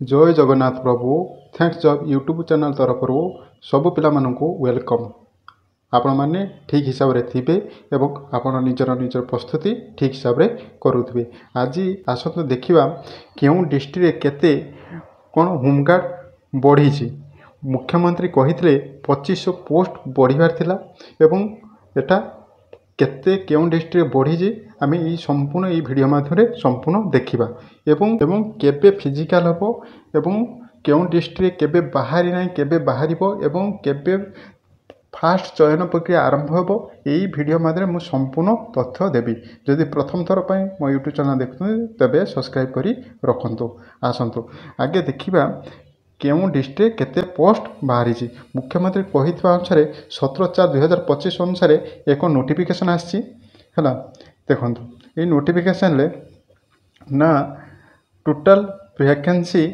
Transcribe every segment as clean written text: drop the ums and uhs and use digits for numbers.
जय जगन्नाथ प्रभु थैंक्स जब YouTube channel तरफ सब पिला वेलकम। आपण मैंने ठीक हिसाब से थे और आपण निजर प्रस्तुति ठीक हिसाब से करुवे। आज आसतु देखा क्यों डिस्ट्रिक्ट केते कौन होमगार्ड बढ़ी। मुख्यमंत्री कही 2500 पोस्ट बढ़िबार थिला एवं एटा केते क्यों डिस्ट्रिक्ट बढ़ी आम ये संपूर्ण ये वीडियो माध्यम संपूर्ण देखा एवं केबे फिजिकल हम एवं क्यों डिस्ट्रिक्ट केबे बाहरी ना केबे बाहर एवं केबे फास्ट चयन प्रक्रिया आरंभ हो यही वीडियो माध्यम मुझे संपूर्ण तथ्य देवी। जदि प्रथम थर पर मो यूट्यूब चैनल देखते तेरे सब्सक्राइब कर रखु। आसतु आगे देखा क्यों डिस्ट्रिक्ट केते पोस्ट बाहरी। मुख्यमंत्री कही अनुसार 17/4/2025 अनुसार एक नोटिफिकेशन आसी देखो ये नोटिफिकेशन ना टोटल वैकेंसी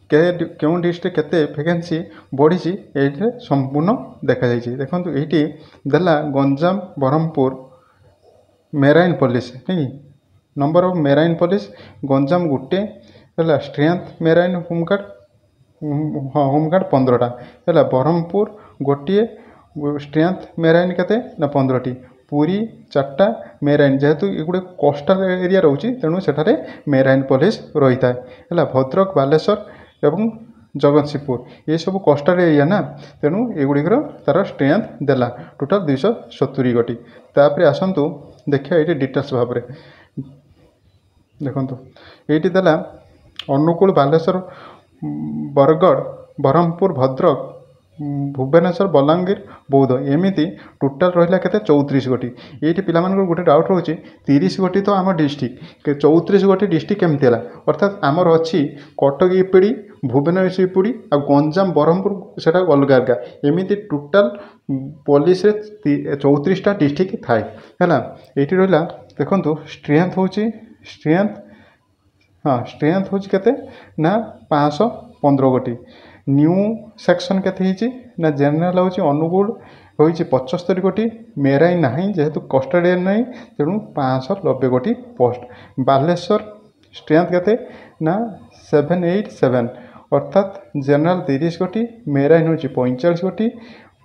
क्यों डिस्ट्रिक्ट केते वैकेंसी बढ़ी ये संपूर्ण देखा देखो ये देला गंजाम ब्रह्मपुर मेराइन पुलिस नहीं number of marine police Ganjam गोटे है स्ट्रेंथ मेराइन होमगार्ड होमगार्ड 15टा है ब्रह्मपुर गोटे स्ट्रेंथ मेराइन केते ना 15टी पूरी 4टा मेराइन जेहेतु ये गोटे कोस्टाल एरिया रोचे तेणु सेठारे मेराइन पुलिस रही था है भद्रक बालेश्वर एवं जगतसिंहपुर ये सब कोस्टाल एरिया ना तेणु एगुड़िकर तार स्ट्रेंथ देला टोटाल 270 गोटी। तापर आसतु देखिए ये डिटेल्स भाव में देखो ये देला अनुकूल बालेश्वर बरगढ़ ब्रह्मपुर भद्रक भुवनेश्वर बलांगीर बौद्ध एमती टोटाल रहा के 34 गोटी। ये पिला गोटे डाउट रोचे 30 गोटी तो आम डिस्ट्रिक्ट 34 गोटी डिस्ट्रिक्ट केमती है अर्थात आमर अच्छी कटक इपिड़ी भुवनेश्वर इपिड़ी आ गंजाम ब्रह्मपुर से अलग अलग एमती टोटाल पुलिस 34टा डिस्ट्रिक्ट थाए है ये रहा देखो स्ट्रेंथ हूँ स्ट्रेंथ हाँ स्ट्रेंथ हूँ केते ना 515 गोटी। न्यू सेक्शन केते ना जेनराल हूँ अनुकूल हो 75 गोटी मेराइन ना जेहेतु कस्टोडियन ना तेणु 590 गोटी पोस्ट। बालेश्वर स्ट्रेंथ केते ना 787 अर्थात जेनराल 30 गोटी मेराइन हूँ 45 गोटी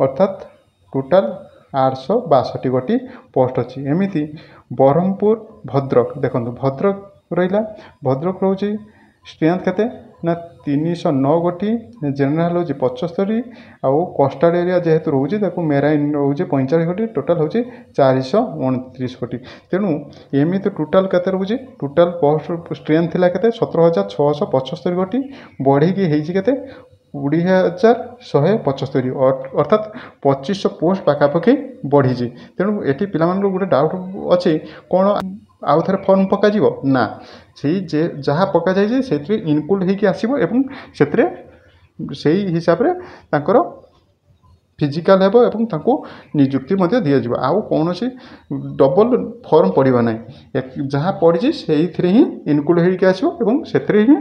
अर्थात टोटाल 862 गोटी पोस्ट अच्छी। एमती ब्रह्मपुर भद्रक देखो भद्रक रहा भद्रक रोचे स्ट्रेंथ केते ना 309 गोटी जेनराल हूँ 75 आउ कोस्टाल एरिया जेहेतु रोचे मेराइन रोचे 45 गोटी टोटाल हूँ 429 गोटी। तेणु एमती टोटाल केते रोचे टोटाल पोस्ट स्ट्रेंथ थिला केते 17,675 गोटी बढ़ी केते 20,175 अर्थात 2500 पोस्ट पाखापाखि बढ़ी। तेणु ये पिला गोटे डाउट अच्छे कौन आउ थे फर्म पक ना से जहाँ पक जाए से इनक्लूड होकर आसो एवं से हिसाब से फिजिकल हेबो एवं तांको नियुक्ति दि जाव आउ कौन सी डबल फर्म पड़ा ना जहाँ पड़ी से ही इनक्लूड होकर आसो एवं से ही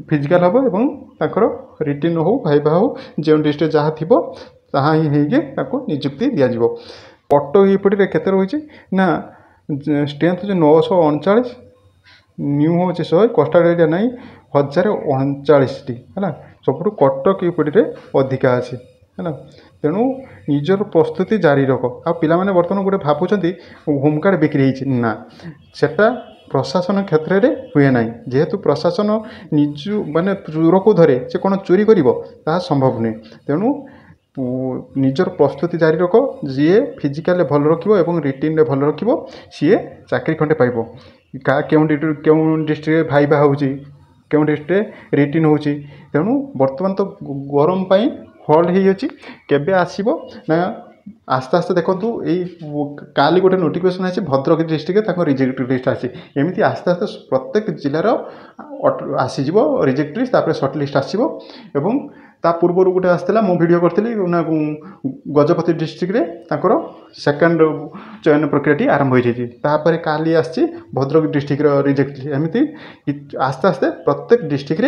फिजिकल हम एवं तांकर रिटर्न हो भाइबा हो जो डिस्ट्रिक्ट जहाँ थी ताहाँ ही नियुक्ति दि जाव। कटक इपटे केते रही ना स्ट्रेंथ हूँ 939 न्यू हूँ 100 कोस्टाल एरिया नहीं 1039 है सब कटक इपटे अधिका अच्छी है तेणु निजर प्रस्तुति जारी रख आ पिला माने बर्तमान गोटे भावुं होमगार्ड बिक्री ना सेटा प्रशासन क्षेत्र में हुए ना जेहेतु प्रशासन निज माने चोर को धरे से कौन चोरी कर संभव नुहे तेणु निजर प्रस्तुति जारी रख जी फिजिकल भल रखिबो रिटिन भल रखिबो सी चाकरी खंडे पाइबो क्यों डिस्ट्रिक्ट भाइबा हो क्यों डिस्ट्रिक्ट रिटिन हो तेणु बर्तमान तो गरम पाई हल्ड हो केबे आसीबो ना आस्ते आस्ते देखो काली गोटे नोटिफिकेशन आसी भद्रक डिस्ट्रिक्ट रिजेक्ट लिस्ट आसी एमती आस्ते आस्ते प्रत्येक जिलार आसीज रिजेक्ट लिस्ट सर्ट लिस्ट आसो एवं ता पूर्वर गोटे आसला मु वीडियो करी गजपति डिस्ट्रिक्ट सेकेंड चयन प्रक्रिया आरंभ होपर काली आसी भद्रक डिस्ट्रिक्ट रिजेक्ट एमती आस्ते आस्ते प्रत्येक डिस्ट्रिक्ट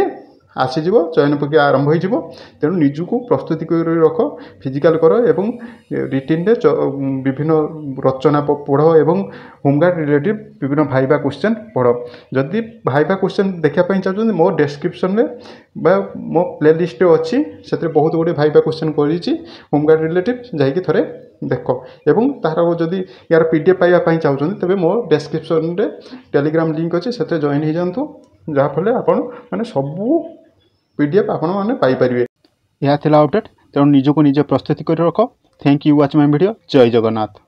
ଆସିଯିବ, ଚୟନ ପ୍ରକ୍ରିୟା ଆରମ୍ଭ ହୋଇଯିବ। ତେଣୁ ନିଜକୁ ପ୍ରସ୍ତୁତି କରି ରଖ, ଫିଜିକାଲ କର ଏବଂ ରିଟିନ୍ରେ ବିଭିନ୍ନ ରଚନା ପଢ଼ ଏବଂ ହୋମଗାର୍ଡ଼ ରିଲେଟିଭ୍ ବିଭିନ୍ନ ଭାଇବା କ୍ୱେଶ୍ଚନ୍ ପଢ଼। ଯଦି ଭାଇବା କ୍ୱେଶ୍ଚନ୍ ଦେଖିବା ପାଇଁ ଚାହୁଁଛନ୍ତି ମୋ ଡେସ୍କ୍ରିପସନ୍ରେ ବା ମୋ ପ୍ଲେଲିଷ୍ଟରେ ଅଛି, ସେଥିରେ ବହୁତ ଗୁଡ଼ିଏ ଭାଇବା କ୍ୱେଶ୍ଚନ୍ କରିଛି ହୋମଗାର୍ଡ଼ ରିଲେଟିଭ୍, ଯାଇକି ଥରେ ଦେଖ। ଏବଂ ତାହାର ଯଦି ୟାର PDF ପାଇବା ପାଇଁ ଚାହୁଁଛନ୍ତି ତେବେ ମୋ ଡେସ୍କ୍ରିପସନ୍ରେ ଟେଲିଗ୍ରାମ ଲିଙ୍କ୍ ଅଛି, ସେଥିରେ ଜଏନ୍ ହେଇଯାଆନ୍ତୁ, ଯାହାଫଳରେ ଆପଣ ମାନେ ସବୁ PDF ଆପଣମାନେ ପାଇପାରିବେ। ଏହା ଥିଲା ଅପଡ଼େଟ୍। ତେଣୁ ନିଜକୁ ନିଜେ ପ୍ରସ୍ତୁତି କରି ରଖ। Thank you watch my video. ଜୟ ଜଗନ୍ନାଥ।